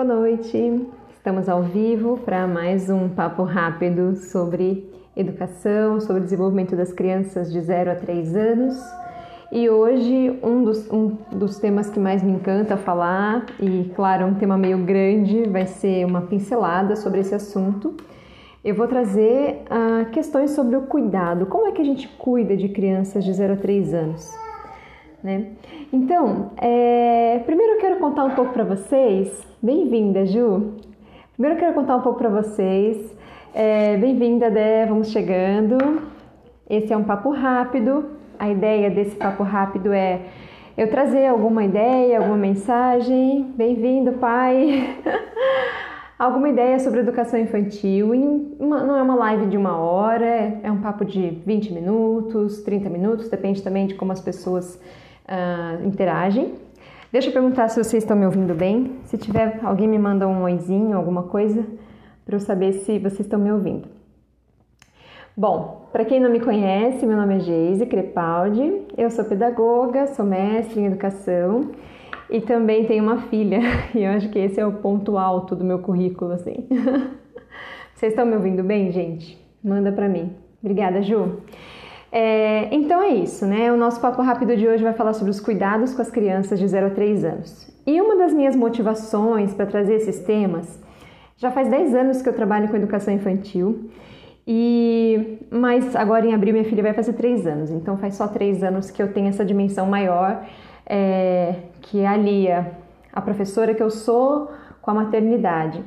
Boa noite, estamos ao vivo para mais um papo rápido sobre educação, sobre o desenvolvimento das crianças de 0 a 3 anos. E hoje um dos temas que mais me encanta falar, e claro, um tema meio grande, vai ser uma pincelada sobre esse assunto. Eu vou trazer questões sobre o cuidado, como é que a gente cuida de crianças de 0 a 3 anos, né? Então, primeiro eu quero contar um pouco para vocês. Bem-vinda, Ju! Primeiro eu quero contar um pouco para vocês. Bem-vinda, Dé, vamos chegando. Esse é um papo rápido. A ideia desse papo rápido é eu trazer alguma ideia, alguma mensagem. Bem-vindo, pai! Alguma ideia sobre educação infantil. Não é uma live de 1 hora, é um papo de 20 minutos, 30 minutos, depende também de como as pessoas interagem. Deixa eu perguntar se vocês estão me ouvindo bem. Se tiver, alguém me manda um oizinho, alguma coisa, para eu saber se vocês estão me ouvindo. Bom, para quem não me conhece, meu nome é Geise Crepaldi, eu sou pedagoga, sou mestre em educação e também tenho uma filha, e eu acho que esse é o ponto alto do meu currículo, assim. Vocês estão me ouvindo bem, gente? Manda para mim. Obrigada, Ju. Então é isso, né? O nosso papo rápido de hoje vai falar sobre os cuidados com as crianças de 0 a 3 anos. E uma das minhas motivações para trazer esses temas, já faz 10 anos que eu trabalho com educação infantil, mas agora em abril minha filha vai fazer 3 anos, então faz só 3 anos que eu tenho essa dimensão maior, que alia a professora que eu sou com a maternidade.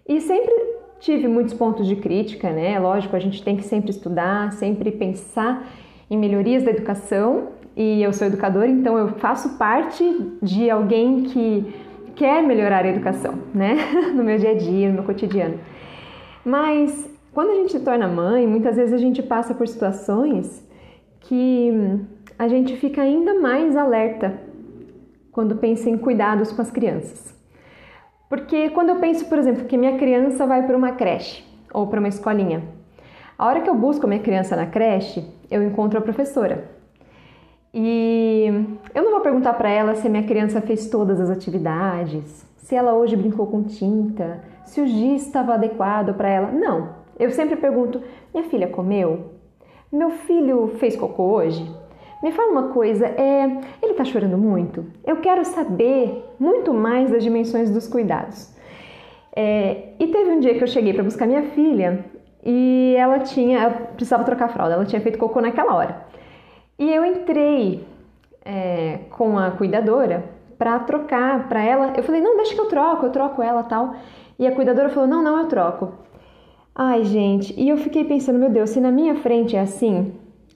E sempre tive muitos pontos de crítica, né? Lógico, a gente tem que sempre estudar, sempre pensar em melhorias da educação, e eu sou educadora, então eu faço parte de alguém que quer melhorar a educação, né? No meu dia a dia, no meu cotidiano. Mas quando a gente se torna mãe, muitas vezes a gente passa por situações que a gente fica ainda mais alerta quando pensa em cuidados com as crianças. Porque quando eu penso, por exemplo, que minha criança vai para uma creche ou para uma escolinha, a hora que eu busco a minha criança na creche, eu encontro a professora. E eu não vou perguntar para ela se a minha criança fez todas as atividades, se ela hoje brincou com tinta, se o giz estava adequado para ela. Não, eu sempre pergunto, minha filha comeu? Meu filho fez cocô hoje? Me fala uma coisa, ele tá chorando muito? Eu quero saber muito mais das dimensões dos cuidados. E teve um dia que eu cheguei para buscar minha filha e ela precisava trocar a fralda, ela tinha feito cocô naquela hora. E eu entrei com a cuidadora para trocar para ela. Eu falei, não, deixa que eu troco ela tal. E a cuidadora falou, não, eu troco. Ai, gente, e eu fiquei pensando, meu Deus, se na minha frente é assim,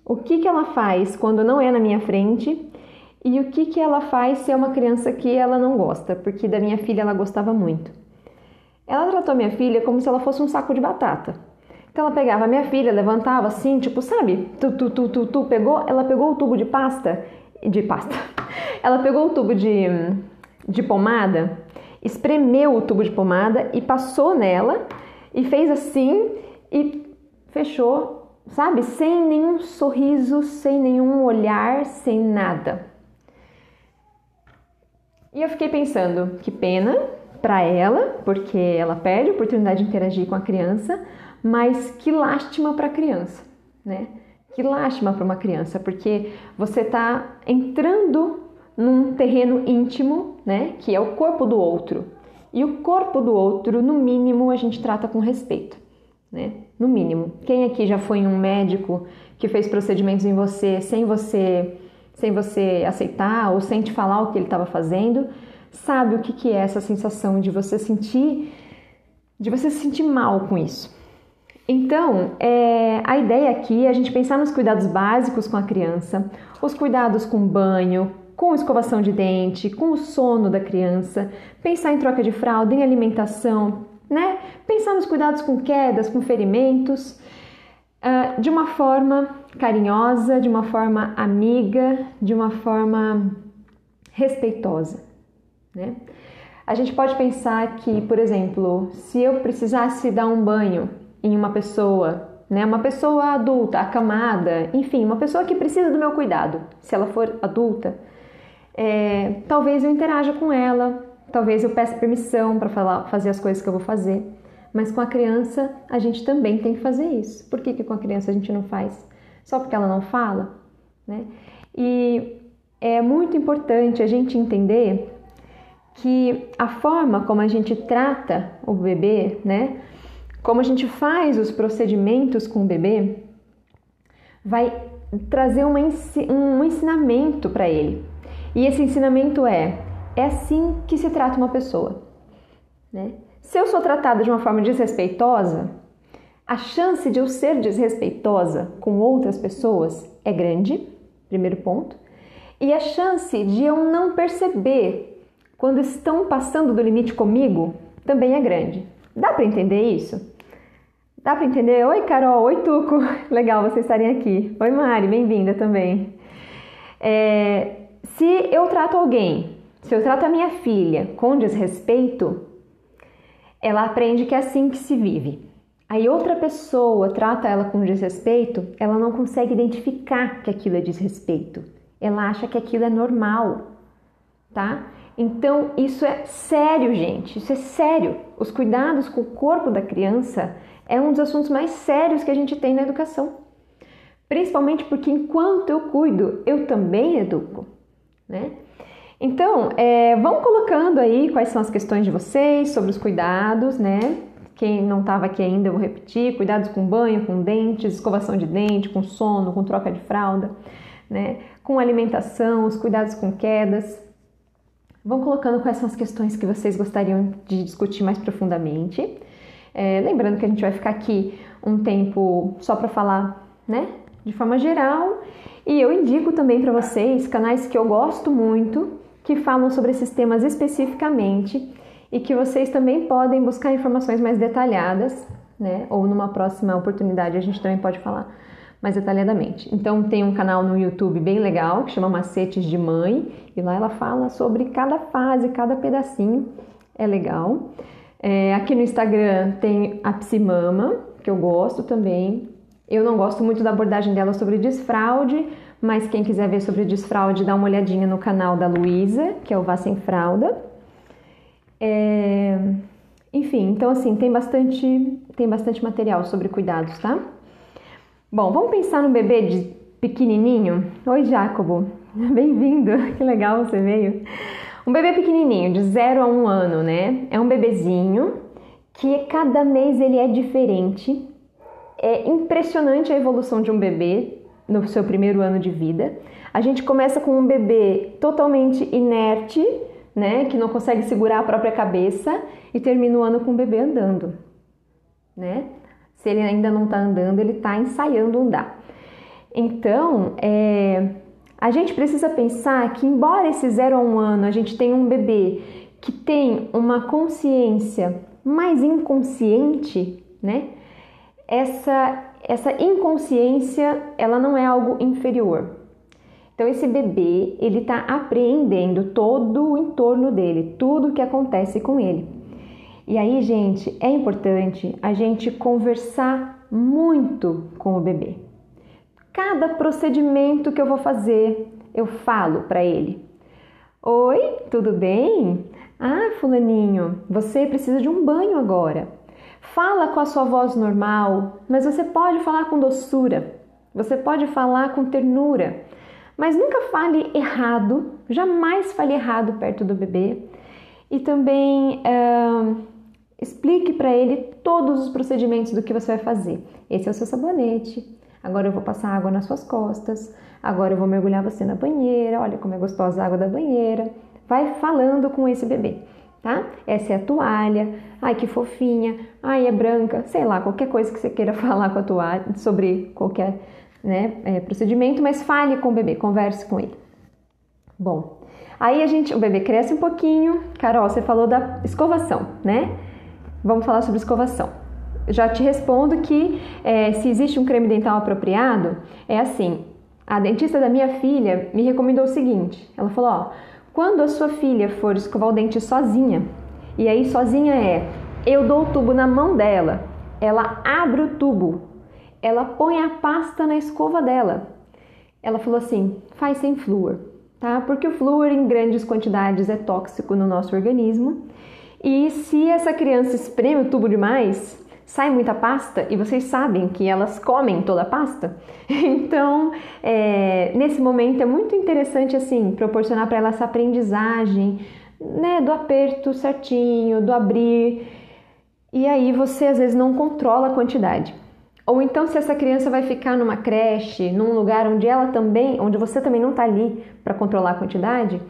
o que ela faz quando não é na minha frente e o que ela faz se é uma criança que ela não gosta, porque da minha filha ela gostava muito. Ela tratou a minha filha como se ela fosse um saco de batata. Então ela pegava a minha filha, levantava assim, tipo, sabe, ela pegou o tubo de pasta, ela pegou o tubo de pomada, espremeu o tubo de pomada e passou nela e fez assim e fechou, sabe? Sem nenhum sorriso, sem nenhum olhar, sem nada. E eu fiquei pensando, que pena para ela, porque ela perde a oportunidade de interagir com a criança, mas que lástima para a criança, né? Que lástima para uma criança, porque você está entrando num terreno íntimo, né? Que é o corpo do outro. E o corpo do outro, no mínimo, a gente trata com respeito, né? No mínimo. Quem aqui já foi em um médico que fez procedimentos em você sem você aceitar ou sem te falar o que ele estava fazendo, sabe o que é essa sensação de você se sentir mal com isso. Então, a ideia aqui é a gente pensar nos cuidados básicos com a criança, os cuidados com banho, com escovação de dente, com o sono da criança, pensar em troca de fralda, em alimentação, né? Pensar nos cuidados com quedas, com ferimentos, de uma forma carinhosa, de uma forma amiga, de uma forma respeitosa, né? A gente pode pensar que, por exemplo, se eu precisasse dar um banho em uma pessoa, né, uma pessoa adulta, acamada, enfim, uma pessoa que precisa do meu cuidado, se ela for adulta, talvez eu interaja com ela, talvez eu peça permissão para fazer as coisas que eu vou fazer. Mas com a criança, a gente também tem que fazer isso. Por que com a criança a gente não faz? Só porque ela não fala, né? E é muito importante a gente entender que a forma como a gente trata o bebê, né? Como a gente faz os procedimentos com o bebê, vai trazer um ensinamento para ele. E esse ensinamento é assim que se trata uma pessoa, né? Se eu sou tratada de uma forma desrespeitosa, a chance de eu ser desrespeitosa com outras pessoas é grande, primeiro ponto. E a chance de eu não perceber quando estão passando do limite comigo também é grande. Dá para entender isso? Dá para entender? Oi, Carol. Oi, Tuco. Legal vocês estarem aqui. Oi, Mari. Bem-vinda também. Se eu trato a minha filha com desrespeito, ela aprende que é assim que se vive. Aí outra pessoa trata ela com desrespeito, ela não consegue identificar que aquilo é desrespeito. Ela acha que aquilo é normal, tá? Então isso é sério, gente. Isso é sério. Os cuidados com o corpo da criança é um dos assuntos mais sérios que a gente tem na educação. Principalmente porque enquanto eu cuido, eu também educo, né? Então, vão colocando aí quais são as questões de vocês sobre os cuidados, né? Quem não estava aqui ainda, eu vou repetir. Cuidados com banho, com dentes, escovação de dente, com sono, com troca de fralda, né? Com alimentação, os cuidados com quedas. Vão colocando quais são as questões que vocês gostariam de discutir mais profundamente. Lembrando que a gente vai ficar aqui um tempo só para falar, né? De forma geral. E eu indico também para vocês canais que eu gosto muito, que falam sobre esses temas especificamente e que vocês também podem buscar informações mais detalhadas, né? Ou numa próxima oportunidade a gente também pode falar mais detalhadamente. Então tem um canal no YouTube bem legal que chama Macetes de Mãe e lá ela fala sobre cada fase, cada pedacinho, é legal. Aqui no Instagram tem a Psimama, que eu gosto também. Eu não gosto muito da abordagem dela sobre desfraude, mas quem quiser ver sobre desfraude, dá uma olhadinha no canal da Luísa, que é o Vá Sem Fralda. Enfim, então assim, tem bastante material sobre cuidados, tá? Bom, vamos pensar no bebê de pequenininho. Oi, Jacobo, bem-vindo, que legal você veio. Um bebê pequenininho, de 0 a 1 ano, né? É um bebezinho que cada mês ele é diferente. É impressionante a evolução de um bebê no seu primeiro ano de vida. A gente começa com um bebê totalmente inerte, né, que não consegue segurar a própria cabeça e termina o ano com o bebê andando, né? Se ele ainda não está andando, ele está ensaiando andar. Então, a gente precisa pensar que, embora esse 0 a 1 ano a gente tenha um bebê que tem uma consciência mais inconsciente, né? Essa inconsciência, ela não é algo inferior. Então, esse bebê, ele está apreendendo todo o entorno dele, tudo o que acontece com ele. E aí, gente, é importante a gente conversar muito com o bebê. Cada procedimento que eu vou fazer, eu falo para ele. Oi, tudo bem? Ah, fulaninho, você precisa de um banho agora. Fala com a sua voz normal, mas você pode falar com doçura, você pode falar com ternura, mas nunca fale errado, jamais fale errado perto do bebê. E também explique para ele todos os procedimentos do que você vai fazer. Esse é o seu sabonete, agora eu vou passar água nas suas costas, agora eu vou mergulhar você na banheira, olha como é gostosa a água da banheira. Vai falando com esse bebê. Tá? Essa é a toalha, ai que fofinha, ai é branca, sei lá, qualquer coisa que você queira falar com a toalha, sobre qualquer, né, procedimento, mas fale com o bebê, converse com ele. Bom, aí o bebê cresce um pouquinho. Carol, você falou da escovação, né? Vamos falar sobre escovação. Já te respondo que se existe um creme dental apropriado, é assim, a dentista da minha filha me recomendou o seguinte, ela falou, ó, quando a sua filha for escovar o dente sozinha, e aí sozinha eu dou o tubo na mão dela, ela abre o tubo, ela põe a pasta na escova dela. Ela falou assim, faz sem flúor. tá? Porque o flúor em grandes quantidades é tóxico no nosso organismo. E se essa criança espreme o tubo demais, sai muita pasta, e vocês sabem que elas comem toda a pasta. Então, nesse momento é muito interessante assim proporcionar para ela essa aprendizagem, né, do aperto certinho, do abrir. E aí você às vezes não controla a quantidade. Ou então, se essa criança vai ficar numa creche, num lugar onde você também não está ali para controlar a quantidade,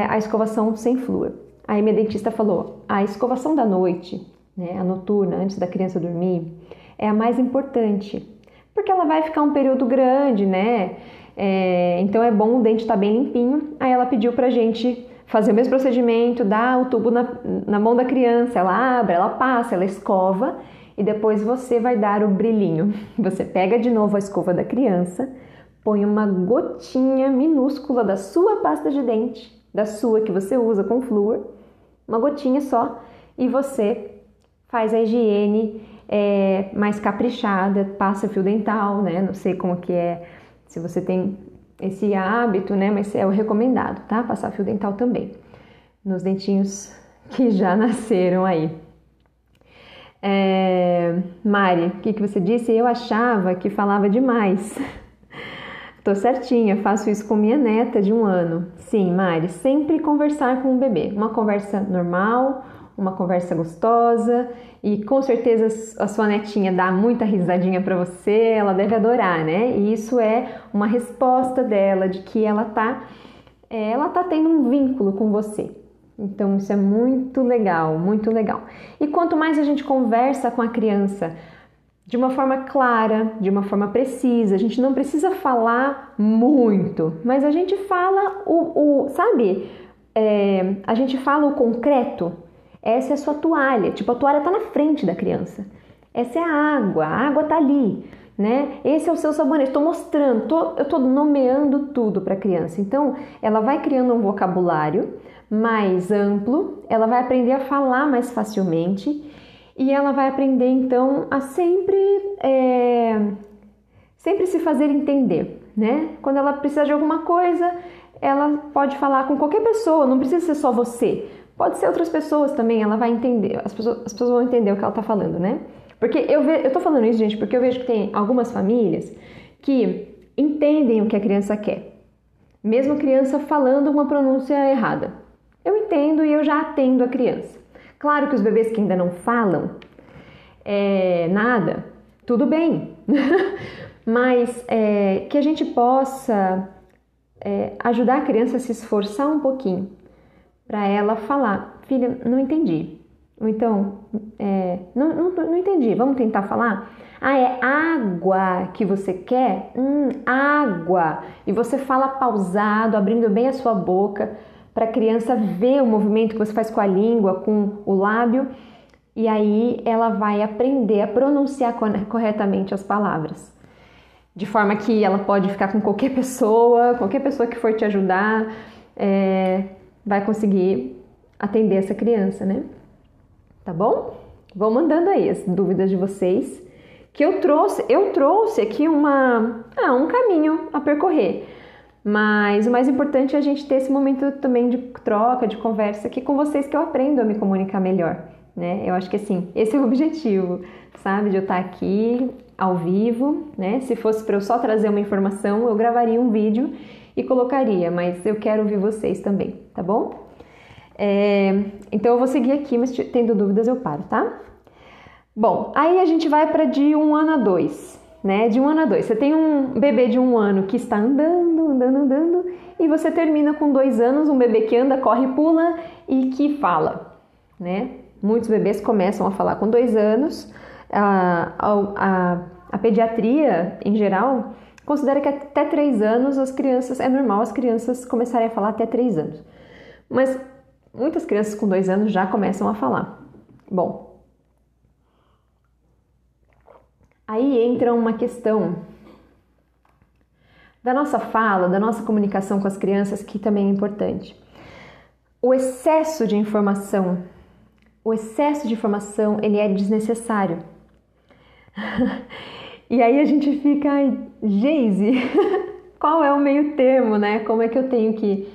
a escovação sem flúor. Aí minha dentista falou, a escovação da noite, né, a noturna, antes da criança dormir, é a mais importante, porque ela vai ficar um período grande, né? Então é bom o dente estar bem limpinho. Aí ela pediu pra gente fazer o mesmo procedimento, dar o tubo na mão da criança, ela abre, ela passa, ela escova e depois você vai dar o brilhinho. Você pega de novo a escova da criança, põe uma gotinha minúscula da sua pasta de dente, da sua que você usa com flúor, uma gotinha só, e você faz a higiene mais caprichada, passa fio dental, né? Não sei como que é, se você tem esse hábito, né? Mas é o recomendado, tá? Passar fio dental também, nos dentinhos que já nasceram aí. Mari, o que você disse? Eu achava que falava demais. Tô certinha, faço isso com minha neta de 1 ano. Sim, Mari, sempre conversar com o bebê. Uma conversa normal, uma conversa gostosa, e com certeza a sua netinha dá muita risadinha para você, ela deve adorar, né? E isso é uma resposta dela de que ela tá tendo um vínculo com você. Então isso é muito legal, muito legal. E quanto mais a gente conversa com a criança de uma forma clara, de uma forma precisa, a gente não precisa falar muito, mas a gente fala a gente fala o concreto. Essa é a sua toalha, tipo, a toalha tá na frente da criança. Essa é a água tá ali, né? Esse é o seu sabonete, estou mostrando, eu estou nomeando tudo para a criança. Então, ela vai criando um vocabulário mais amplo, ela vai aprender a falar mais facilmente e ela vai aprender, então, a sempre se fazer entender, né? Quando ela precisa de alguma coisa, ela pode falar com qualquer pessoa, não precisa ser só você. Pode ser outras pessoas também, ela vai entender, as pessoas vão entender o que ela está falando, né? Porque eu tô falando isso, gente, porque eu vejo que tem algumas famílias que entendem o que a criança quer. Mesmo a criança falando uma pronúncia errada. Eu entendo e eu já atendo a criança. Claro que os bebês que ainda não falam nada, tudo bem. Mas que a gente possa ajudar a criança a se esforçar um pouquinho para ela falar, filha, não entendi. Ou então, não entendi, vamos tentar falar? É água que você quer? Água. E você fala pausado, abrindo bem a sua boca, para a criança ver o movimento que você faz com a língua, com o lábio, e aí ela vai aprender a pronunciar corretamente as palavras. De forma que ela pode ficar com qualquer pessoa que for te ajudar, vai conseguir atender essa criança, né? Tá bom? Vão mandando aí as dúvidas de vocês, que eu trouxe aqui um caminho a percorrer, mas o mais importante é a gente ter esse momento também de troca, de conversa aqui com vocês, que eu aprendo a me comunicar melhor, né? Eu acho que assim, esse é o objetivo, sabe? De eu estar aqui ao vivo, né? Se fosse para eu só trazer uma informação, eu gravaria um vídeo e colocaria, mas eu quero ouvir vocês também, tá bom? Então eu vou seguir aqui, mas tendo dúvidas eu paro, tá? Bom, aí a gente vai para de 1 ano a 2, né? De 1 ano a 2. Você tem um bebê de 1 ano que está andando, e você termina com 2 anos, um bebê que anda, corre, pula e que fala, né? Muitos bebês começam a falar com 2 anos. A pediatria, em geral, considera que até 3 anos é normal as crianças começarem a falar até 3 anos. Mas muitas crianças com 2 anos já começam a falar. Bom, aí entra uma questão da nossa fala, da nossa comunicação com as crianças, que também é importante. O excesso de informação, ele é desnecessário. E aí a gente fica, Geise, qual é o meio termo, né? Como é que eu tenho que...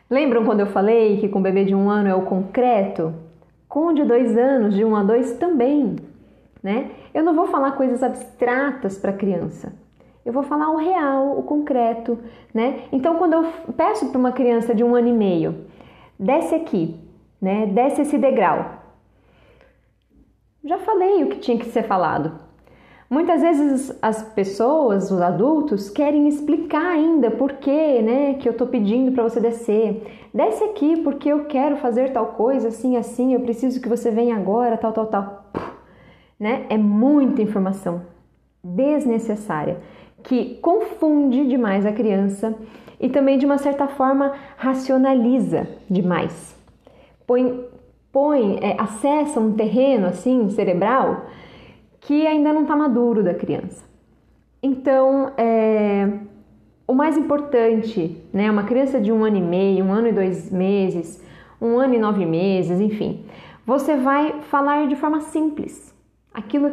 Lembram quando eu falei que com o bebê de 1 ano é o concreto? Com o de 2 anos, de 1 a 2 também, né? Eu não vou falar coisas abstratas para a criança. Eu vou falar o real, o concreto, né? Então, quando eu peço para uma criança de 1 ano e meio, desce aqui, né? Desce esse degrau. Já falei o que tinha que ser falado. Muitas vezes as pessoas, os adultos, querem explicar ainda por que, né, que eu estou pedindo para você descer. Desce aqui porque eu quero fazer tal coisa, assim, assim, eu preciso que você venha agora, tal, tal, tal. Né? É muita informação desnecessária que confunde demais a criança e também, de uma certa forma, racionaliza demais. Acessa um terreno assim cerebral que ainda não está maduro da criança. Então, o mais importante, né, uma criança de 1 ano e meio, 1 ano e 2 meses, 1 ano e 9 meses, enfim, você vai falar de forma simples.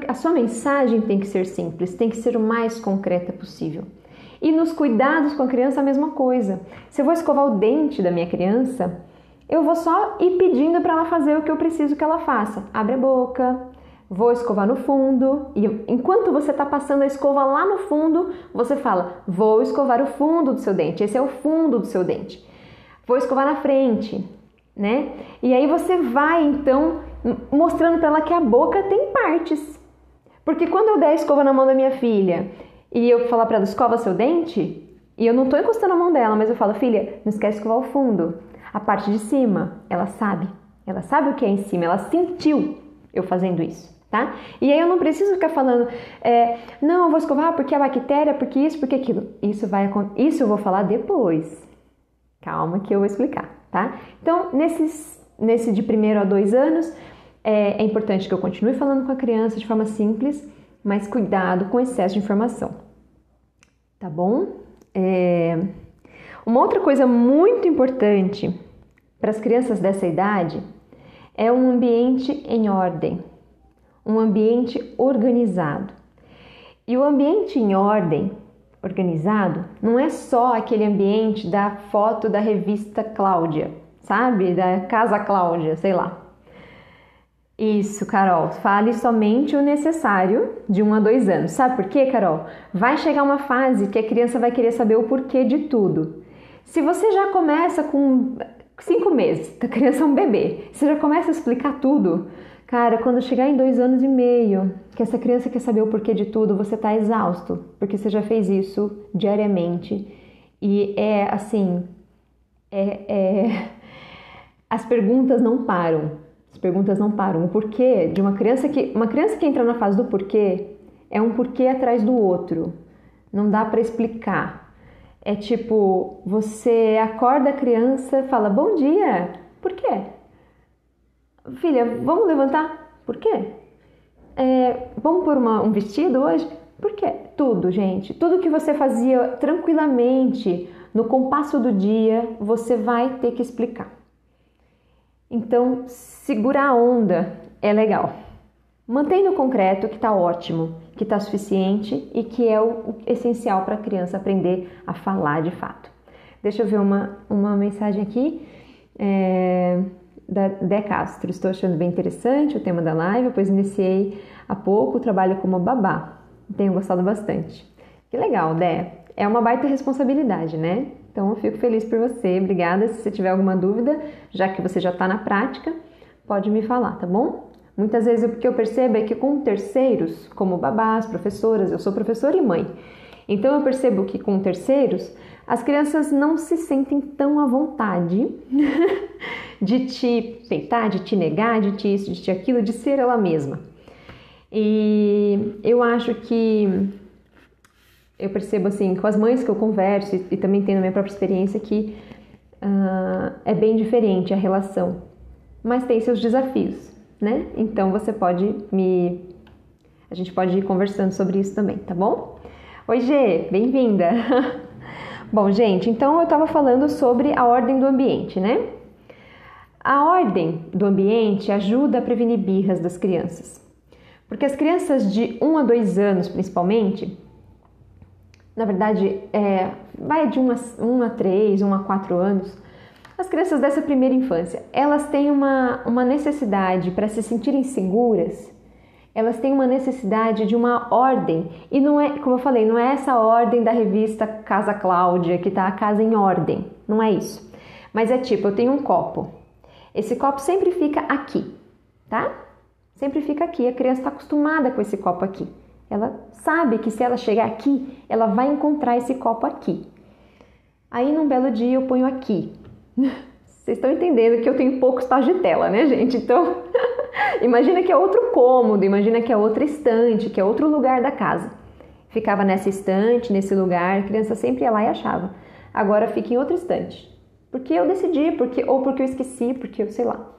A sua mensagem tem que ser simples, tem que ser o mais concreta possível. E nos cuidados com a criança a mesma coisa. Se eu vou escovar o dente da minha criança, eu vou só ir pedindo para ela fazer o que eu preciso que ela faça. Abre a boca, vou escovar no fundo, e enquanto você está passando a escova lá no fundo, você fala, vou escovar o fundo do seu dente, esse é o fundo do seu dente. Vou escovar na frente, né? E aí você vai, então, mostrando para ela que a boca tem partes. Porque quando eu der a escova na mão da minha filha e eu falar para ela, escova seu dente, e eu não estou encostando a mão dela, mas eu falo, filha, não esquece de escovar o fundo. A parte de cima, ela sabe o que é em cima, ela sentiu eu fazendo isso, tá? E aí eu não preciso ficar falando, não, eu vou escovar porque a bactéria, porque isso, porque aquilo. Isso eu vou falar depois. Calma que eu vou explicar, tá? Então, nesse de 1º a 2 anos, é importante que eu continue falando com a criança de forma simples, mas cuidado com excesso de informação, tá bom? Uma outra coisa muito importante para as crianças dessa idade é um ambiente em ordem, um ambiente organizado. E o ambiente em ordem, organizado, não é só aquele ambiente da foto da revista Cláudia, sabe? Da Casa Cláudia, sei lá. Isso, Carol, fale somente o necessário de 1 a 2 anos. Sabe por quê, Carol? Vai chegar uma fase que a criança vai querer saber o porquê de tudo. Se você já começa com 5 meses, a criança é um bebê, você já começa a explicar tudo, cara, quando chegar em 2 anos e meio, que essa criança quer saber o porquê de tudo, você está exausto, porque você já fez isso diariamente. E as perguntas não param. As perguntas não param. O porquê de uma criança que entra na fase do porquê é um porquê atrás do outro. Não dá para explicar. É tipo, você acorda a criança e fala, bom dia, por quê? Filha, vamos levantar? Por quê? Vamos pôr um vestido hoje? Por quê? Tudo, gente. Tudo que você fazia tranquilamente no compasso do dia, você vai ter que explicar. Então, segurar a onda é legal. Mantém no concreto que está ótimo, que está suficiente e que é o essencial para a criança aprender a falar de fato. Deixa eu ver uma mensagem aqui da Dé Castro. Estou achando bem interessante o tema da live, pois iniciei há pouco o trabalho como babá. Tenho gostado bastante. Que legal, Dé. É uma baita responsabilidade, né? Então, eu fico feliz por você. Obrigada. Se você tiver alguma dúvida, já que você já está na prática, pode me falar, tá bom? Muitas vezes o que eu percebo é que com terceiros, como babás, professoras, eu sou professora e mãe, então eu percebo que com terceiros, as crianças não se sentem tão à vontade de te peitar, de te negar, de te isso, de te aquilo, de ser ela mesma. E eu acho que eu percebo assim, com as mães que eu converso e também tendo a minha própria experiência, que é bem diferente a relação, mas tem seus desafios, né? Então a gente pode ir conversando sobre isso também, tá bom? Oi, Gê, bem-vinda! Bom, gente, então eu estava falando sobre a ordem do ambiente, né? A ordem do ambiente ajuda a prevenir birras das crianças, porque as crianças de 1 a 2 anos, principalmente, na verdade, vai de 1 a 3, 1 a 4 anos, as crianças dessa primeira infância, elas têm uma necessidade para se sentirem seguras, elas têm uma necessidade de uma ordem, e não é, como eu falei, não é essa ordem da revista Casa Cláudia, que tá a casa em ordem, não é isso. Mas é tipo, eu tenho um copo, esse copo sempre fica aqui, tá? Sempre fica aqui, a criança está acostumada com esse copo aqui. Ela sabe que se ela chegar aqui, ela vai encontrar esse copo aqui. Aí, num belo dia, eu ponho aqui. Vocês estão entendendo que eu tenho pouco espaço de tela, né, gente? Então, imagina que é outro cômodo, imagina que é outra estante, que é outro lugar da casa. Ficava nessa estante, nesse lugar, a criança sempre ia lá e achava. Agora fica em outra estante. Porque eu decidi, ou porque eu esqueci, porque eu sei lá.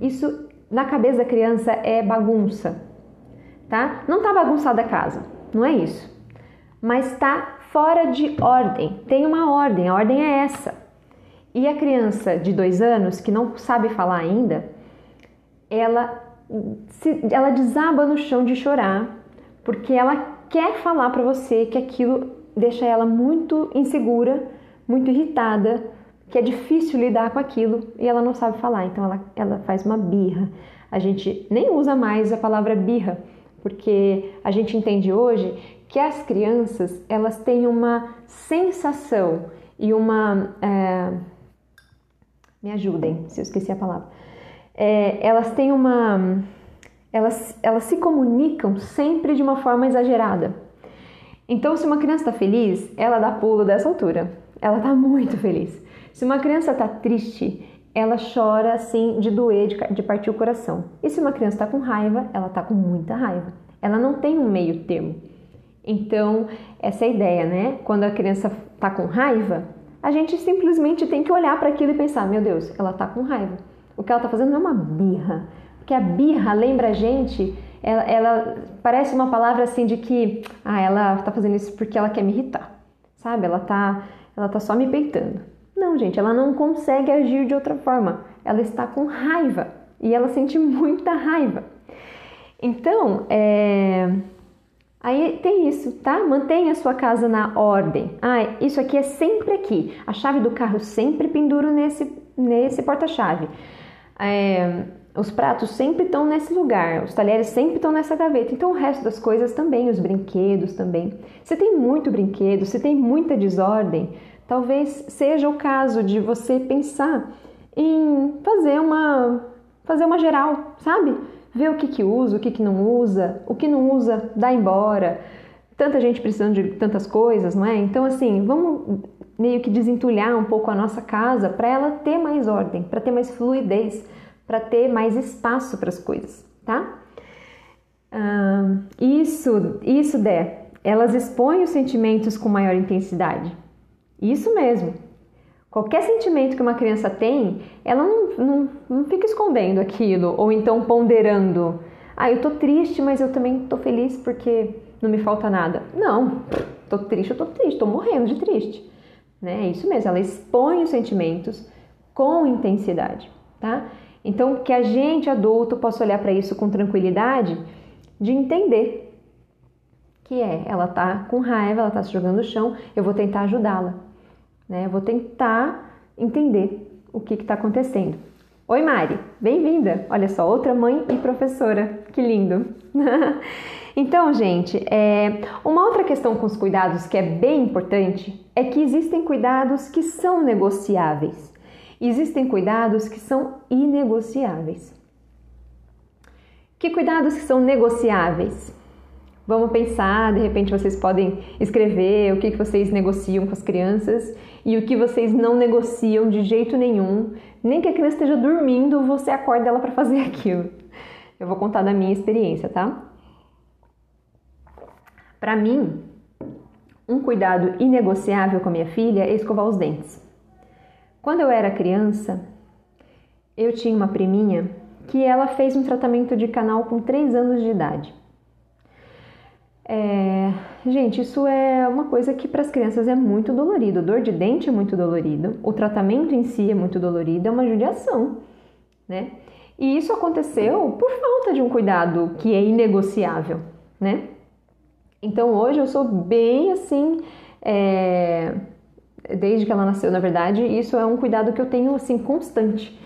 Isso, na cabeça da criança, é bagunça, tá? Não tá bagunçada a casa, não é isso. Mas tá fora de ordem, tem uma ordem, a ordem é essa. E a criança de 2 anos, que não sabe falar ainda, ela desaba no chão de chorar, porque ela quer falar para você que aquilo deixa ela muito insegura, muito irritada, que é difícil lidar com aquilo e ela não sabe falar, então ela faz uma birra. A gente nem usa mais a palavra birra, porque a gente entende hoje que as crianças, elas têm uma sensação e uma... me ajudem, se eu esqueci a palavra. Elas têm elas se comunicam sempre de uma forma exagerada. Então, se uma criança está feliz, ela dá pulo dessa altura. Ela está muito feliz. Se uma criança está triste, ela chora assim de doer, de partir o coração. E se uma criança está com raiva, ela está com muita raiva. Ela não tem um meio termo. Então, essa é a ideia, né? Quando a criança está com raiva, a gente simplesmente tem que olhar para aquilo e pensar, meu Deus, ela está com raiva. O que ela está fazendo não é uma birra. Porque a birra lembra a gente, ela parece uma palavra assim de que, ela está fazendo isso porque ela quer me irritar, sabe? Ela tá só me peitando. Não, gente, ela não consegue agir de outra forma. Ela está com raiva e ela sente muita raiva. Então, aí tem isso, tá? Mantenha a sua casa na ordem. Isso aqui é sempre aqui. A chave do carro sempre penduro nesse porta-chave. Os pratos sempre estão nesse lugar. Os talheres sempre estão nessa gaveta. Então, o resto das coisas também, os brinquedos também. Se tem muito brinquedo, se tem muita desordem, talvez seja o caso de você pensar em fazer uma geral, sabe? Ver o que usa, o que não usa, o que não usa, dá embora. Tanta gente precisando de tantas coisas, não é? Então, assim, vamos meio que desentulhar um pouco a nossa casa para ela ter mais ordem, para ter mais fluidez, para ter mais espaço para as coisas, tá? Isso, Dé, elas expõem os sentimentos com maior intensidade. Isso mesmo. Qualquer sentimento que uma criança tem, ela não fica escondendo aquilo, ou então ponderando. Eu tô triste, mas eu também tô feliz porque não me falta nada. Não, tô triste, tô morrendo de triste. Né? É isso mesmo, ela expõe os sentimentos com intensidade, tá? Então, que a gente adulto possa olhar para isso com tranquilidade, de entender que ela tá com raiva, ela tá se jogando no chão, eu vou tentar ajudá-la. Eu vou tentar entender o que está acontecendo. Oi, Mari, bem-vinda! Olha só, outra mãe e professora, que lindo! Então, gente, uma outra questão com os cuidados que é bem importante é que existem cuidados que são negociáveis. Existem cuidados que são inegociáveis. Que cuidados que são negociáveis? Vamos pensar, de repente vocês podem escrever o que vocês negociam com as crianças e o que vocês não negociam de jeito nenhum. Nem que a criança esteja dormindo, você acorda ela para fazer aquilo. Eu vou contar da minha experiência, tá? Para mim, um cuidado inegociável com a minha filha é escovar os dentes. Quando eu era criança, eu tinha uma priminha que ela fez um tratamento de canal com 3 anos de idade. Gente, isso é uma coisa que para as crianças é muito dolorido. Dor de dente é muito dolorido, o tratamento em si é muito dolorido, é uma judiação, né? E isso aconteceu por falta de um cuidado que é inegociável, né? Então hoje eu sou bem assim, desde que ela nasceu, na verdade, isso é um cuidado que eu tenho assim constante,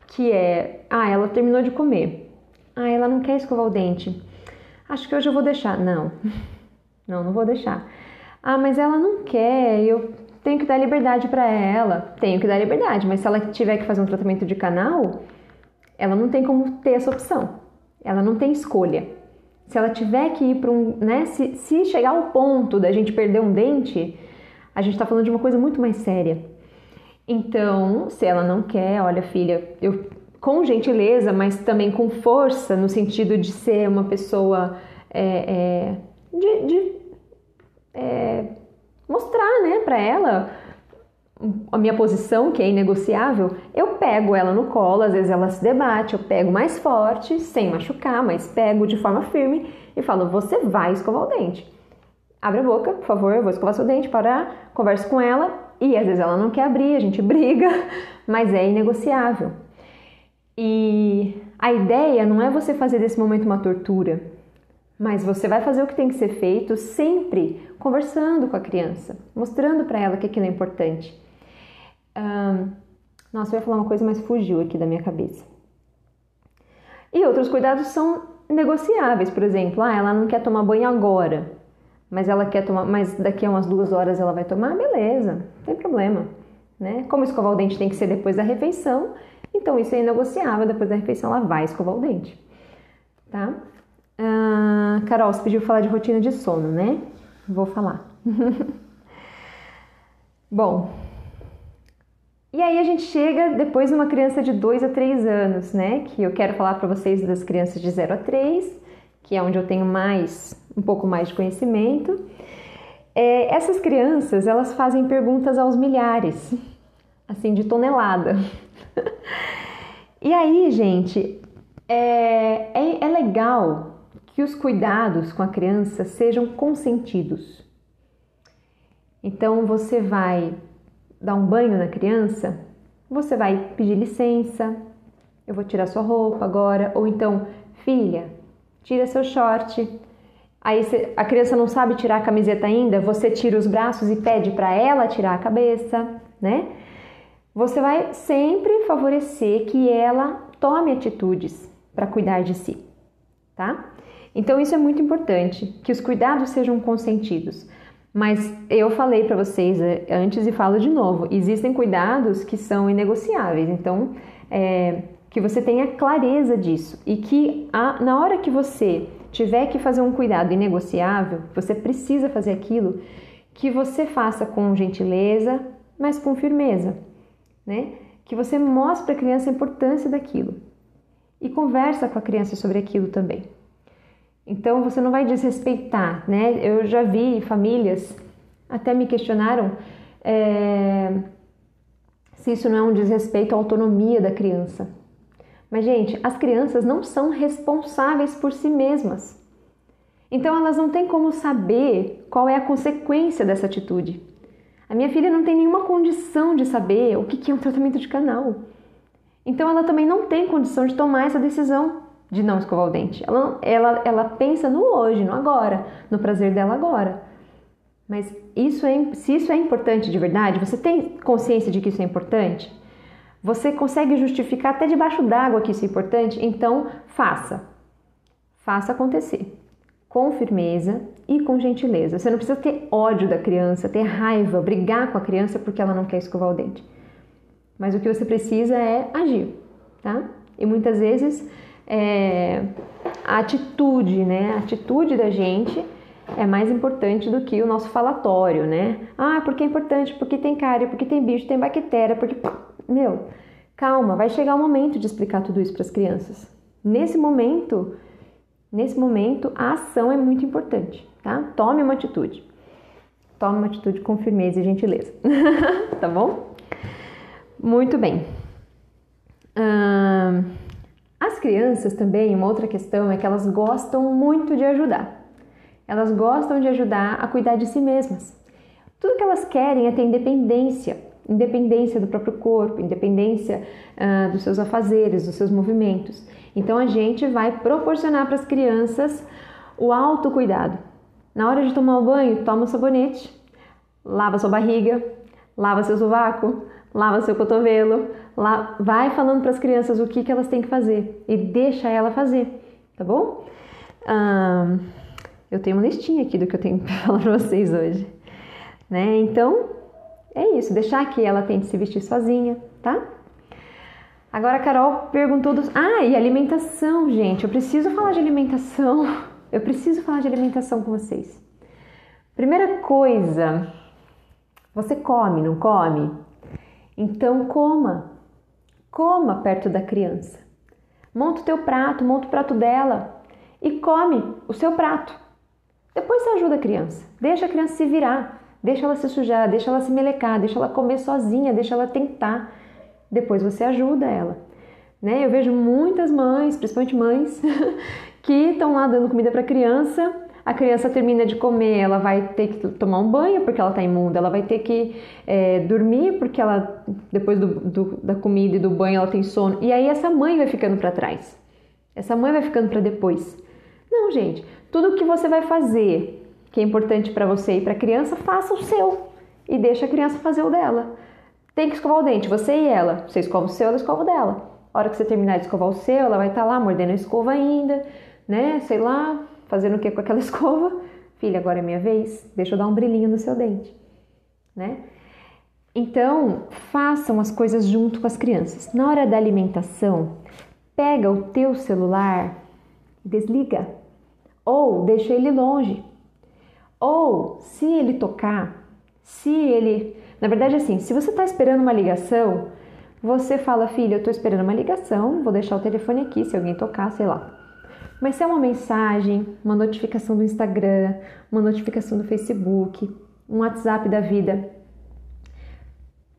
que é, ela terminou de comer, ela não quer escovar o dente, acho que hoje eu vou deixar, não vou deixar, mas ela não quer, eu tenho que dar liberdade para ela, tenho que dar liberdade, mas se ela tiver que fazer um tratamento de canal, ela não tem como ter essa opção, ela não tem escolha. Se ela tiver que ir para se chegar ao ponto da gente perder um dente, a gente está falando de uma coisa muito mais séria. Então, se ela não quer, olha filha, eu com gentileza, mas também com força, no sentido de ser uma pessoa mostrar, né, para ela a minha posição, que é inegociável, eu pego ela no colo, às vezes ela se debate, eu pego mais forte, sem machucar, mas pego de forma firme e falo, você vai escovar o dente. Abre a boca, por favor, eu vou escovar seu dente, parar, converso com ela, e às vezes ela não quer abrir, a gente briga, mas é inegociável. E a ideia não é você fazer desse momento uma tortura, mas você vai fazer o que tem que ser feito sempre conversando com a criança, mostrando para ela que aquilo é importante. Nossa, eu ia falar uma coisa, mas fugiu aqui da minha cabeça. E outros cuidados são negociáveis, por exemplo, ela não quer tomar banho agora, mas ela quer tomar, mas daqui a umas 2 horas ela vai tomar, beleza, não tem problema, né? Como escovar o dente tem que ser depois da refeição, então isso é inegociável, depois da refeição ela vai escovar o dente, tá? Carol, você pediu falar de rotina de sono, né? Vou falar. Bom, e aí a gente chega depois numa criança de 2 a 3 anos, né? Que eu quero falar para vocês das crianças de 0 a 3, que é onde eu tenho um pouco mais de conhecimento. Essas crianças, elas fazem perguntas aos milhares, assim, de tonelada. E aí, gente, é legal que os cuidados com a criança sejam consentidos. Então, você vai dar um banho na criança, você vai pedir licença, eu vou tirar sua roupa agora, ou então, filha, tira seu short. Aí a criança não sabe tirar a camiseta ainda, você tira os braços e pede para ela tirar a cabeça, né? Você vai sempre favorecer que ela tome atitudes para cuidar de si, tá? Então isso é muito importante, que os cuidados sejam consentidos. Mas eu falei para vocês antes e falo de novo, existem cuidados que são inegociáveis, então que você tenha clareza disso e que na hora que você tiver que fazer um cuidado inegociável, você precisa fazer aquilo, que você faça com gentileza, mas com firmeza, né? Que você mostre para a criança a importância daquilo e conversa com a criança sobre aquilo também. Então você não vai desrespeitar, né? Eu já vi famílias, até me questionaram se isso não é um desrespeito à autonomia da criança. Mas, gente, as crianças não são responsáveis por si mesmas. Então elas não têm como saber qual é a consequência dessa atitude. A minha filha não tem nenhuma condição de saber o que é um tratamento de canal. Então ela também não tem condição de tomar essa decisão de não escovar o dente. Ela pensa no hoje, no agora, no prazer dela agora. Mas se isso é importante de verdade, você tem consciência de que isso é importante? Você consegue justificar até debaixo d'água que isso é importante? Então faça acontecer. Com firmeza e com gentileza. Você não precisa ter ódio da criança, ter raiva, brigar com a criança porque ela não quer escovar o dente. Mas o que você precisa é agir, tá? E muitas vezes a atitude, né? A atitude da gente é mais importante do que o nosso falatório, né? Porque é importante, porque tem cárie, porque tem bicho, tem bactéria, porque... Meu, calma, vai chegar o momento de explicar tudo isso para as crianças. Nesse momento, a ação é muito importante, tá? Tome uma atitude. Tome uma atitude com firmeza e gentileza. Tá bom? Muito bem. As crianças também, uma outra questão é que elas gostam muito de ajudar. Elas gostam de ajudar a cuidar de si mesmas. Tudo que elas querem é ter independência do próprio corpo, independência dos seus afazeres, dos seus movimentos. Então a gente vai proporcionar para as crianças o autocuidado, Na hora de tomar o banho, toma o sabonete, lava sua barriga, lava seu sovaco, lava seu cotovelo, vai falando para as crianças o que elas têm que fazer e deixa ela fazer, tá bom? Eu tenho uma listinha aqui do que eu tenho para falar para vocês hoje, né? Então, é isso, deixar que ela tente se vestir sozinha, tá? Agora a Carol perguntou e alimentação, gente, eu preciso falar de alimentação, com vocês. Primeira coisa, você come, não come? Então coma perto da criança. Monta o teu prato, monta o prato dela e come o seu prato. Depois você ajuda a criança, deixa a criança se virar, deixa ela se sujar, deixa ela se melecar, deixa ela comer sozinha, deixa ela tentar. Depois você ajuda ela, né? Eu vejo muitas mães, principalmente mães, que estão lá dando comida para a criança termina de comer, ela vai ter que tomar um banho porque ela está imunda, ela vai ter que dormir porque ela, depois da comida e do banho ela tem sono, e aí essa mãe vai ficando para trás, essa mãe vai ficando para depois. Não, gente, tudo que você vai fazer que é importante para você e para a criança, faça o seu e deixa a criança fazer o dela. Tem que escovar o dente, você e ela. Você escova o seu, ela escova o dela. A hora que você terminar de escovar o seu, ela vai estar lá mordendo a escova ainda, né? Sei lá, fazendo o que com aquela escova? Filha, agora é minha vez, deixa eu dar um brilhinho no seu dente, né? Então, façam as coisas junto com as crianças. Na hora da alimentação, pega o teu celular, desliga, ou deixa ele longe. Ou, se ele tocar, na verdade, assim, se você está esperando uma ligação, você fala, filha, eu estou esperando uma ligação, vou deixar o telefone aqui, se alguém tocar, sei lá. Mas se é uma mensagem, uma notificação do Instagram, uma notificação do Facebook, um WhatsApp da vida,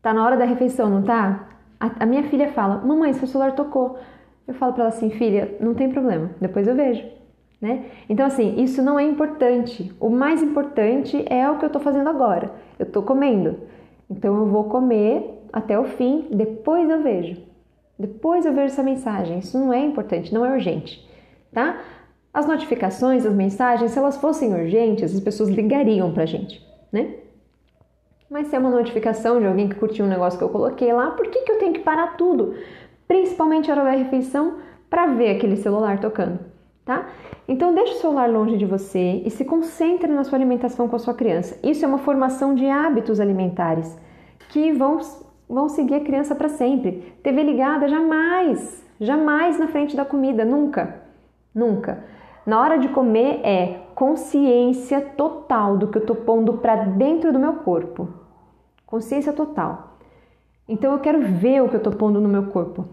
tá na hora da refeição, não tá? A minha filha fala, mamãe, seu celular tocou. Eu falo para ela assim, filha, não tem problema, depois eu vejo, né? Então, assim, isso não é importante. O mais importante é o que eu tô fazendo agora. Eu tô comendo. Então, eu vou comer até o fim, depois eu vejo. Depois eu vejo essa mensagem. Isso não é importante, não é urgente, tá? As notificações, as mensagens, se elas fossem urgentes, as pessoas ligariam pra gente, né? Mas se é uma notificação de alguém que curtiu um negócio que eu coloquei lá, por que eu tenho que parar tudo? Principalmente a hora da refeição, para ver aquele celular tocando, tá? Então, deixe o celular longe de você e se concentre na sua alimentação com a sua criança. Isso é uma formação de hábitos alimentares que vão seguir a criança para sempre. TV ligada, jamais na frente da comida, nunca. Na hora de comer é consciência total do que eu tô pondo para dentro do meu corpo. Consciência total. Então eu quero ver o que eu tô pondo no meu corpo.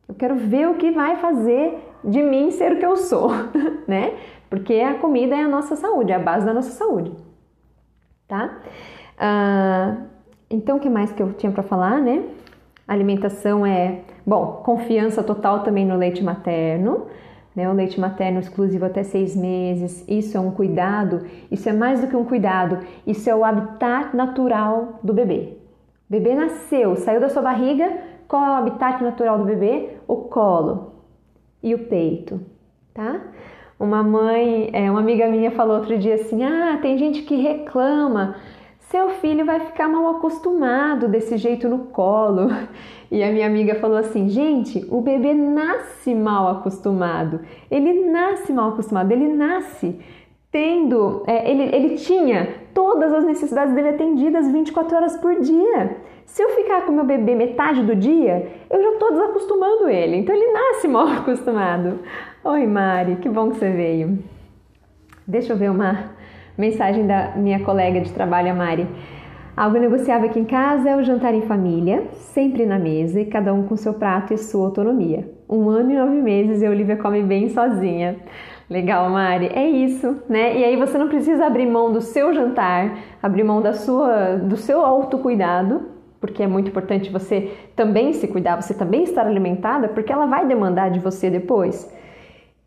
Eu quero ver o que vai fazer de mim ser o que eu sou, né? Porque a comida é a nossa saúde, é a base da nossa saúde, tá? Então, o que mais que eu tinha para falar, né? Alimentação confiança total também no leite materno, né? O leite materno exclusivo até 6 meses, isso é um cuidado, isso é mais do que um cuidado, isso é o habitat natural do bebê. O bebê nasceu, saiu da sua barriga, qual é o habitat natural do bebê? O colo e o peito, tá? Uma amiga minha falou outro dia assim, tem gente que reclama, seu filho vai ficar mal acostumado desse jeito no colo. E a minha amiga falou assim, gente, o bebê nasce mal acostumado, ele nasce tendo, ele tinha todas as necessidades dele atendidas 24 horas por dia. Se eu ficar com meu bebê metade do dia, eu já estou desacostumando ele, então ele nasce mal acostumado. Oi, Mari, que bom que você veio. Deixa eu ver uma mensagem da minha colega de trabalho, a Mari. Algo negociável aqui em casa é o jantar em família, sempre na mesa e cada um com seu prato e sua autonomia. 1 ano e 9 meses e a Olivia come bem sozinha. Legal, Mari, é isso, né? E aí você não precisa abrir mão do seu jantar, abrir mão do seu autocuidado, porque é muito importante você também se cuidar, você também estar alimentada, porque ela vai demandar de você depois.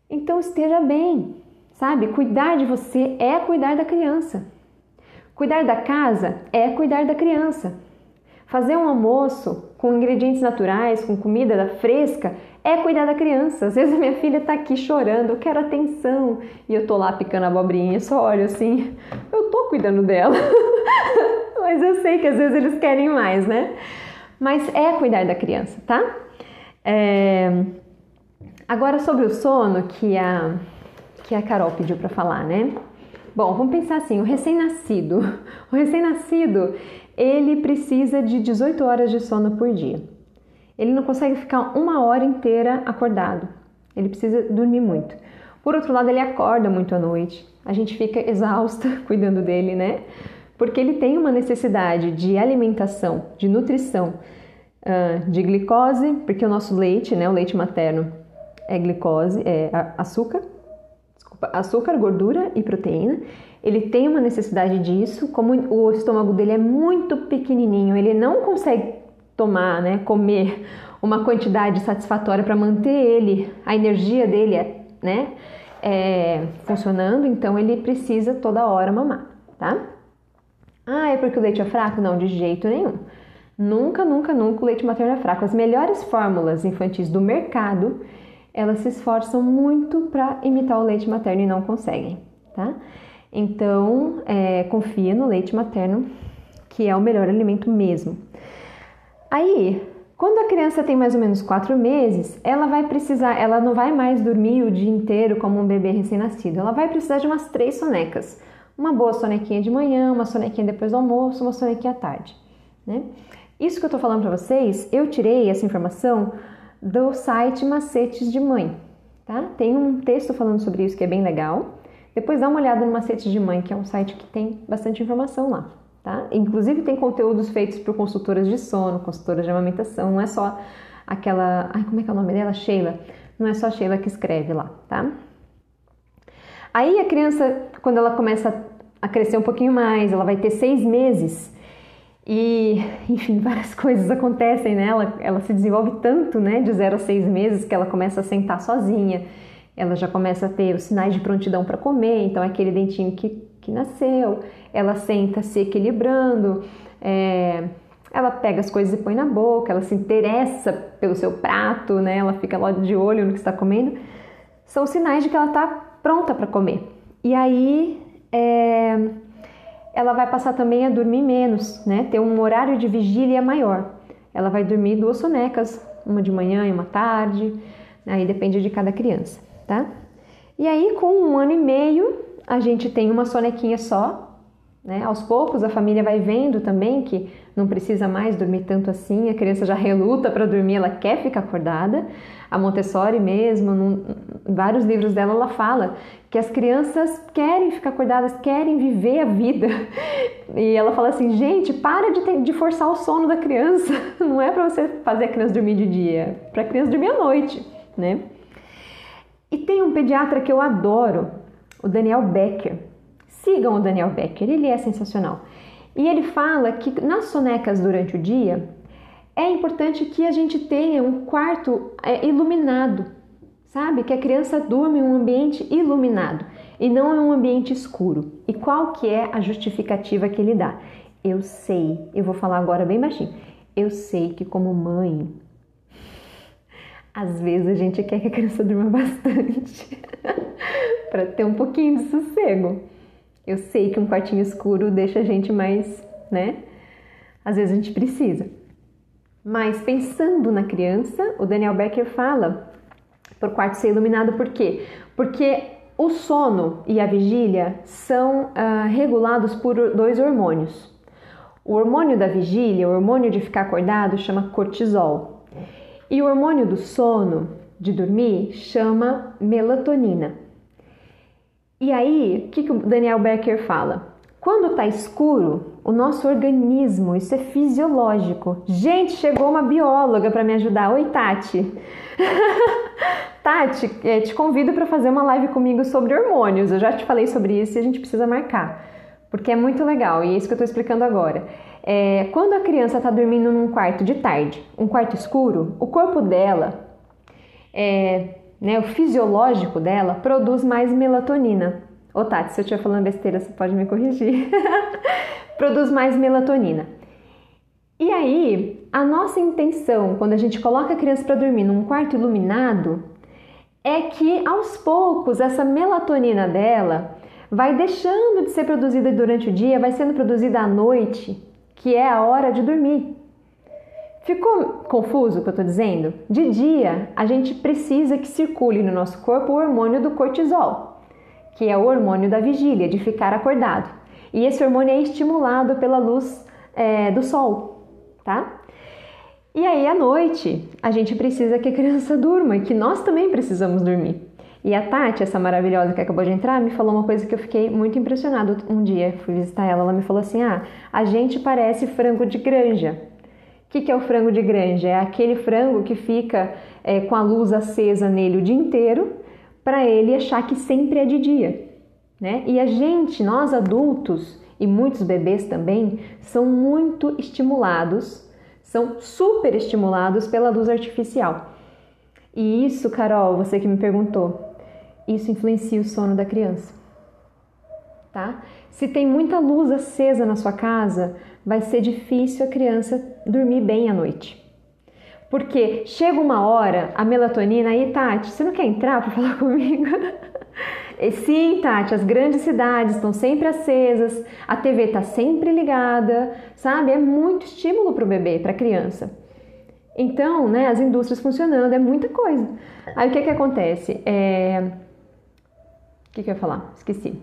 Então esteja bem, sabe? Cuidar de você é cuidar da criança. Cuidar da casa é cuidar da criança. Fazer um almoço com ingredientes naturais, com comida fresca, é cuidar da criança. Às vezes a minha filha tá aqui chorando, eu quero atenção, e eu tô lá picando a abobrinha, só olho assim, eu tô cuidando dela. Mas eu sei que às vezes eles querem mais, né? Mas é cuidar da criança, tá? Agora sobre o sono que a Carol pediu para falar, né? Bom, vamos pensar assim, o recém-nascido, ele precisa de 18 horas de sono por dia. Ele não consegue ficar 1 hora inteira acordado, ele precisa dormir muito. Por outro lado, ele acorda muito à noite, a gente fica exausta cuidando dele, né? Porque ele tem uma necessidade de alimentação, de nutrição, de glicose, porque o nosso leite, né, o leite materno é glicose, é açúcar, gordura e proteína. Ele tem uma necessidade disso, como o estômago dele é muito pequenininho, ele não consegue tomar, né, comer uma quantidade satisfatória para manter ele, a energia dele, né, funcionando, então ele precisa toda hora mamar, tá? Ah, é porque o leite é fraco? Não, de jeito nenhum. Nunca o leite materno é fraco. As melhores fórmulas infantis do mercado, elas se esforçam muito para imitar o leite materno e não conseguem, tá? Então, confia no leite materno, que é o melhor alimento mesmo. Aí, quando a criança tem mais ou menos 4 meses, ela não vai mais dormir o dia inteiro como um bebê recém-nascido. Ela vai precisar de umas 3 sonecas. Uma boa sonequinha de manhã, uma sonequinha depois do almoço, uma sonequinha à tarde, né? Isso que eu tô falando para vocês, eu tirei essa informação do site Macetes de Mãe, tá? Tem um texto falando sobre isso que é bem legal. Depois dá uma olhada no Macetes de Mãe, que é um site que tem bastante informação lá, tá? Inclusive tem conteúdos feitos por consultoras de sono, consultoras de amamentação, não é só aquela... Ai, como é que é o nome dela? Sheila. Não é só a Sheila que escreve lá, tá? Aí a criança, quando ela começa a crescer um pouquinho mais, ela vai ter 6 meses e, enfim, várias coisas acontecem, né? Ela se desenvolve tanto, né, de 0 a 6 meses, que ela começa a sentar sozinha, ela já começa a ter os sinais de prontidão para comer, então é aquele dentinho que nasceu, ela senta se equilibrando, ela pega as coisas e põe na boca, ela se interessa pelo seu prato, né? Ela fica lá de olho no que está comendo. São sinais de que ela está pronta para comer. E aí ela vai passar também a dormir menos, né? Ter um horário de vigília maior. Ela vai dormir 2 sonecas, uma de manhã e uma tarde, aí depende de cada criança, tá? E aí com 1 ano e meio a gente tem uma sonequinha só, né? Aos poucos a família vai vendo também que não precisa mais dormir tanto assim, a criança já reluta para dormir, ela quer ficar acordada. A Montessori mesmo, em vários livros dela, ela fala que as crianças querem ficar acordadas, querem viver a vida. E ela fala assim, gente, para de forçar o sono da criança. Não é para você fazer a criança dormir de dia, é para a criança dormir à noite, né? E tem um pediatra que eu adoro, o Daniel Becker. Sigam o Daniel Becker, ele é sensacional. E ele fala que nas sonecas durante o dia, é importante que a gente tenha um quarto iluminado, sabe? Que a criança durma em um ambiente iluminado e não em um ambiente escuro. E qual que é a justificativa que ele dá? Eu sei, eu vou falar agora bem baixinho, eu sei que como mãe, às vezes a gente quer que a criança durma bastante para ter um pouquinho de sossego. Eu sei que um quartinho escuro deixa a gente mais, né? Às vezes a gente precisa. Mas pensando na criança, o Daniel Becker fala por quarto ser iluminado, por quê? Porque o sono e a vigília são regulados por 2 hormônios. O hormônio da vigília, o hormônio de ficar acordado, chama cortisol. E o hormônio do sono, de dormir, chama melatonina. E aí, o que o Daniel Becker fala? Quando tá escuro, o nosso organismo, isso é fisiológico. Gente, chegou uma bióloga para me ajudar. Oi, Tati. Tati, te convido para fazer uma live comigo sobre hormônios. Eu já te falei sobre isso e a gente precisa marcar, porque é muito legal e é isso que eu estou explicando agora. Quando a criança está dormindo num quarto de tarde, um quarto escuro, o corpo dela, o fisiológico dela, produz mais melatonina. Ô Tati, se eu estiver falando besteira, você pode me corrigir. Produz mais melatonina. E aí, a nossa intenção, quando a gente coloca a criança para dormir num quarto iluminado, é que aos poucos essa melatonina dela vai deixando de ser produzida durante o dia, vai sendo produzida à noite, que é a hora de dormir. Ficou confuso o que eu estou dizendo? De dia, a gente precisa que circule no nosso corpo o hormônio do cortisol, que é o hormônio da vigília, de ficar acordado. E esse hormônio é estimulado pela luz do sol. Tá? E aí à noite a gente precisa que a criança durma e que nós também precisamos dormir. E a Tati, essa maravilhosa que acabou de entrar, me falou uma coisa que eu fiquei muito impressionada um dia. Fui visitar ela, ela me falou assim: a gente parece frango de granja. O que é o frango de granja? É aquele frango que fica com a luz acesa nele o dia inteiro para ele achar que sempre é de dia, né? E a gente, nós adultos, e muitos bebês também, são muito estimulados, são super estimulados pela luz artificial. E isso, Carol, você que me perguntou, isso influencia o sono da criança, tá? Se tem muita luz acesa na sua casa, vai ser difícil a criança dormir bem à noite. Porque chega uma hora, a melatonina, aí, Tati, você não quer entrar para falar comigo? Sim, Tati, as grandes cidades estão sempre acesas, a TV está sempre ligada, sabe? É muito estímulo para o bebê, para a criança. Então, né, as indústrias funcionando, é muita coisa. Aí o que acontece? O que eu ia falar? Esqueci.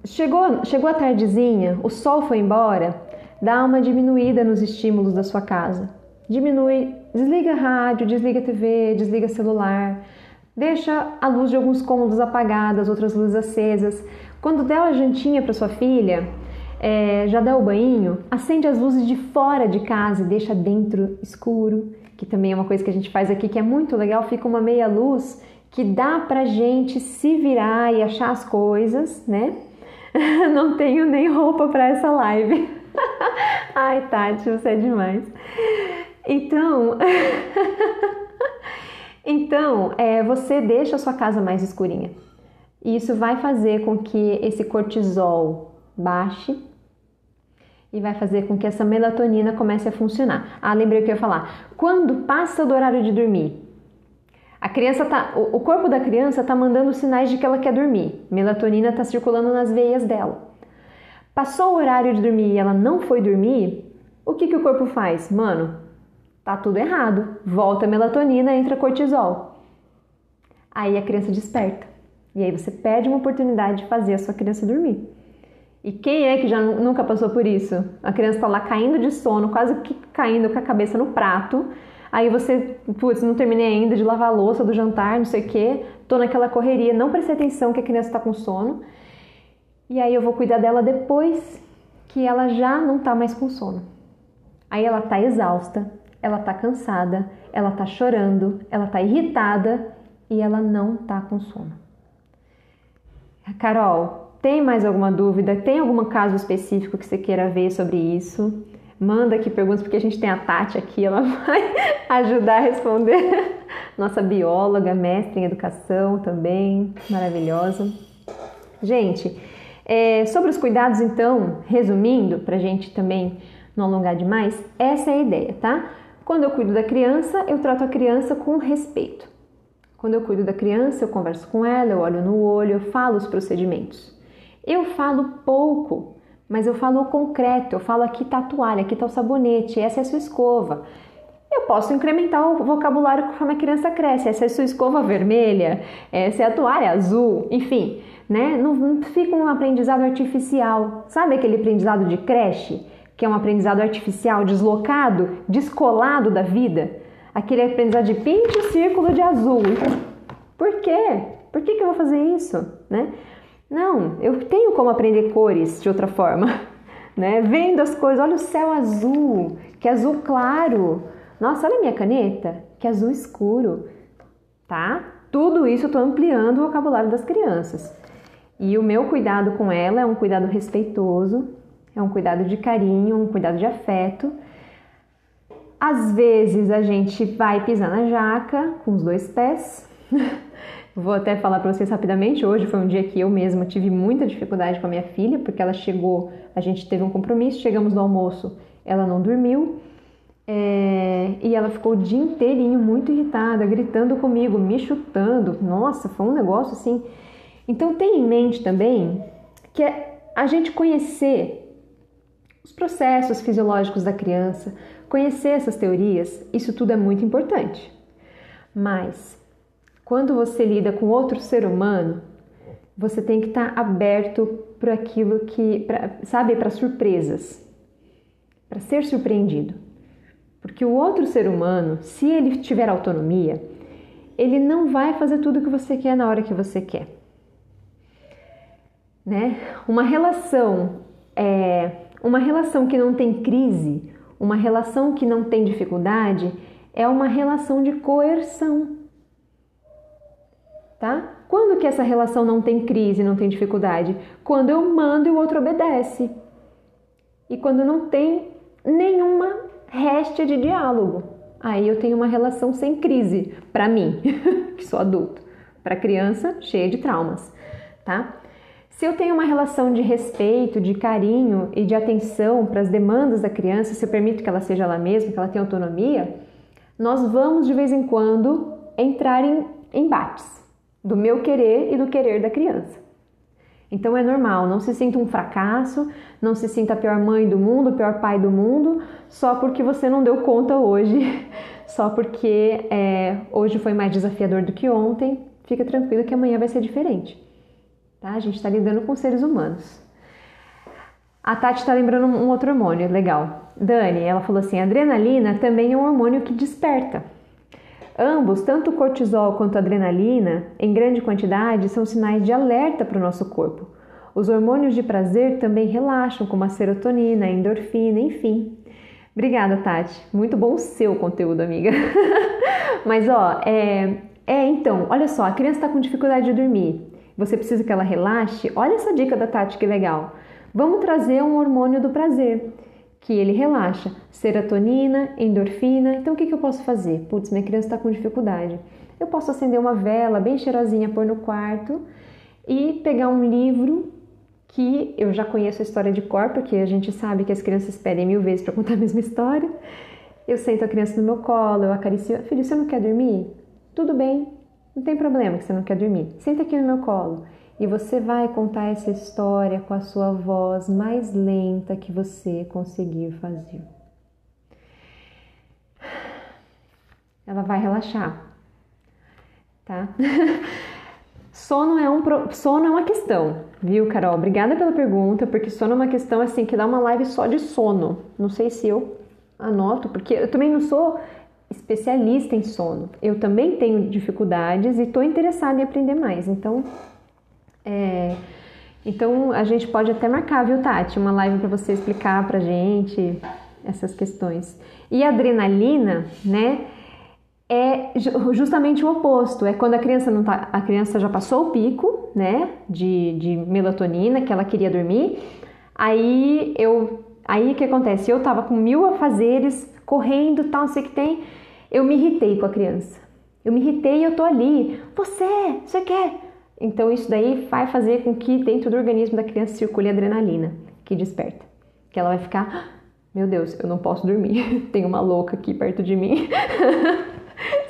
Chegou a tardezinha, o sol foi embora, dá uma diminuída nos estímulos da sua casa. Diminui, desliga a rádio, desliga a TV, desliga celular. Deixa a luz de alguns cômodos apagadas, outras luzes acesas. Quando der a jantinha para sua filha, já dá o banho, acende as luzes de fora de casa e deixa dentro escuro, que também é uma coisa que a gente faz aqui que é muito legal, fica uma meia luz que dá pra gente se virar e achar as coisas, né? Não tenho nem roupa para essa live. Ai, Tati, você é demais. Então, você deixa a sua casa mais escurinha. E isso vai fazer com que esse cortisol baixe e vai fazer com que essa melatonina comece a funcionar. Lembrei o que eu ia falar. Quando passa do horário de dormir, o corpo da criança está mandando sinais de que ela quer dormir. Melatonina está circulando nas veias dela. Passou o horário de dormir e ela não foi dormir, o que o corpo faz? Mano, tá tudo errado. Volta a melatonina, entra cortisol. Aí a criança desperta. E aí você perde uma oportunidade de fazer a sua criança dormir. E quem é que já nunca passou por isso? A criança está lá caindo de sono, quase que caindo com a cabeça no prato. Aí você, não terminei ainda de lavar a louça do jantar, não sei o quê. Tô naquela correria, não prestei atenção que a criança está com sono. E aí eu vou cuidar dela depois que ela já não tá mais com sono. Aí ela tá exausta, ela tá cansada, ela tá chorando, ela tá irritada e ela não tá com sono. Carol, tem mais alguma dúvida? Tem algum caso específico que você queira ver sobre isso? Manda aqui perguntas, porque a gente tem a Tati aqui, ela vai ajudar a responder. Nossa bióloga, mestre em educação também, maravilhosa. Gente, sobre os cuidados então, resumindo, pra gente também não alongar demais, essa é a ideia, tá? Quando eu cuido da criança, eu trato a criança com respeito. Quando eu cuido da criança, eu converso com ela, eu olho no olho, eu falo os procedimentos. Eu falo pouco, mas eu falo o concreto, eu falo aqui tá a toalha, aqui tá o sabonete, essa é a sua escova. Eu posso incrementar o vocabulário conforme a criança cresce, essa é a sua escova vermelha, essa é a toalha azul, enfim, né? Não fica um aprendizado artificial, sabe aquele aprendizado de creche? Que é um aprendizado artificial, deslocado, descolado da vida, aquele aprendizado de pinte o círculo de azul. Por quê? Por que eu vou fazer isso? Né? Não, eu tenho como aprender cores de outra forma, né? Vendo as cores, olha o céu azul, que azul claro. Nossa, olha a minha caneta, que azul escuro, tá? Tudo isso eu estou ampliando o vocabulário das crianças. E o meu cuidado com ela é um cuidado respeitoso, é um cuidado de carinho, um cuidado de afeto. Às vezes a gente vai pisar na jaca com os dois pés. Vou até falar para vocês rapidamente, hoje foi um dia que eu mesma tive muita dificuldade com a minha filha, porque ela chegou, a gente teve um compromisso, chegamos no almoço ela não dormiu, e ela ficou o dia inteirinho muito irritada, gritando comigo, me chutando. Nossa, foi um negócio assim. Então tenha em mente também que a gente conhecer os processos fisiológicos da criança, conhecer essas teorias, isso tudo é muito importante. Mas quando você lida com outro ser humano, você tem que estar aberto para aquilo que, sabe, para surpresas, para ser surpreendido. Porque o outro ser humano, se ele tiver autonomia, ele não vai fazer tudo o que você quer na hora que você quer. Né? Uma relação que não tem crise, uma relação que não tem dificuldade, é uma relação de coerção. Tá? Quando que essa relação não tem crise, não tem dificuldade? Quando eu mando e o outro obedece. E quando não tem nenhuma réstia de diálogo. Aí eu tenho uma relação sem crise, para mim, que sou adulto. Para criança, cheia de traumas, tá? Se eu tenho uma relação de respeito, de carinho e de atenção para as demandas da criança, se eu permito que ela seja ela mesma, que ela tenha autonomia, nós vamos de vez em quando entrar em embates do meu querer e do querer da criança. Então é normal, não se sinta um fracasso, não se sinta a pior mãe do mundo, o pior pai do mundo, só porque você não deu conta hoje, só porque hoje foi mais desafiador do que ontem. Fica tranquilo que amanhã vai ser diferente. Tá? A gente está lidando com seres humanos. A Tati está lembrando um outro hormônio, legal. Dani, ela falou assim, a adrenalina também é um hormônio que desperta. Ambos, tanto o cortisol quanto a adrenalina, em grande quantidade, são sinais de alerta para o nosso corpo. Os hormônios de prazer também relaxam, como a serotonina, a endorfina, enfim. Obrigada, Tati. Muito bom o seu conteúdo, amiga. Mas, então, olha só, a criança está com dificuldade de dormir. Você precisa que ela relaxe? Olha essa dica da Tati, que legal. Vamos trazer um hormônio do prazer, que ele relaxa. Serotonina, endorfina. Então, o que eu posso fazer? Putz, minha criança está com dificuldade. Eu posso acender uma vela bem cheirosinha, pôr no quarto e pegar um livro que eu já conheço a história de cor, porque a gente sabe que as crianças pedem 1000 vezes para contar a mesma história. Eu sento a criança no meu colo, eu acaricio. Filho, você não quer dormir? Tudo bem, não tem problema que você não quer dormir. Senta aqui no meu colo. E você vai contar essa história com a sua voz mais lenta que você conseguir fazer. Ela vai relaxar, tá? Sono é uma questão, viu, Carol? Obrigada pela pergunta, porque sono é uma questão assim que dá uma live só de sono. Não sei se eu anoto, porque eu também não sou especialista em sono. Eu também tenho dificuldades e estou interessada em aprender mais. Então a gente pode até marcar, viu, Tati? Uma live para você explicar pra gente essas questões. E a adrenalina, né? É justamente o oposto. É quando a criança já passou o pico, né? De melatonina, que ela queria dormir. Aí o que acontece? Eu tava com 1000 afazeres, correndo, tal, não sei o que tem. Eu me irritei com a criança. Eu me irritei e eu tô ali. Você quer? Então isso daí vai fazer com que dentro do organismo da criança circule adrenalina, que desperta. Que ela vai ficar, meu Deus, eu não posso dormir. Tem uma louca aqui perto de mim.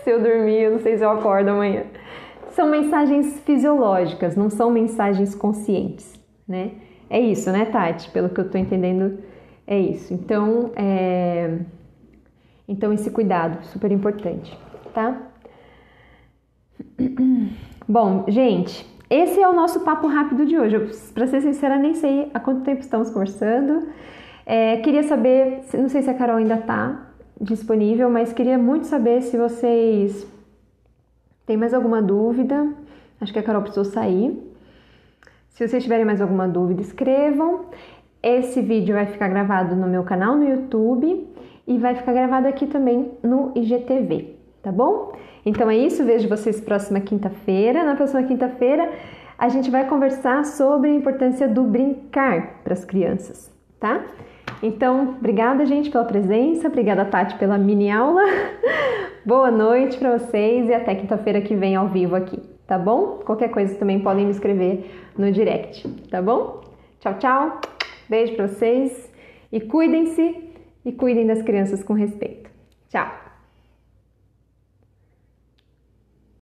Se eu dormir, eu não sei se eu acordo amanhã. São mensagens fisiológicas, não são mensagens conscientes, né? É isso, né, Tati? Pelo que eu tô entendendo, é isso. Então esse cuidado, super importante, tá? Bom, gente, esse é o nosso papo rápido de hoje. Pra ser sincera, nem sei há quanto tempo estamos conversando. Queria saber, não sei se a Carol ainda tá disponível, mas queria muito saber se vocês têm mais alguma dúvida. Acho que a Carol precisou sair. Se vocês tiverem mais alguma dúvida, escrevam. Esse vídeo vai ficar gravado no meu canal no YouTube e vai ficar gravado aqui também no IGTV, tá bom? Então é isso, vejo vocês próxima quinta-feira. Na próxima quinta-feira a gente vai conversar sobre a importância do brincar para as crianças, tá? Então, obrigada, gente, pela presença. Obrigada, Tati, pela mini aula. Boa noite para vocês e até quinta-feira que vem ao vivo aqui, tá bom? Qualquer coisa também podem me escrever no direct, tá bom? Tchau, tchau. Beijo para vocês e cuidem-se e cuidem das crianças com respeito. Tchau!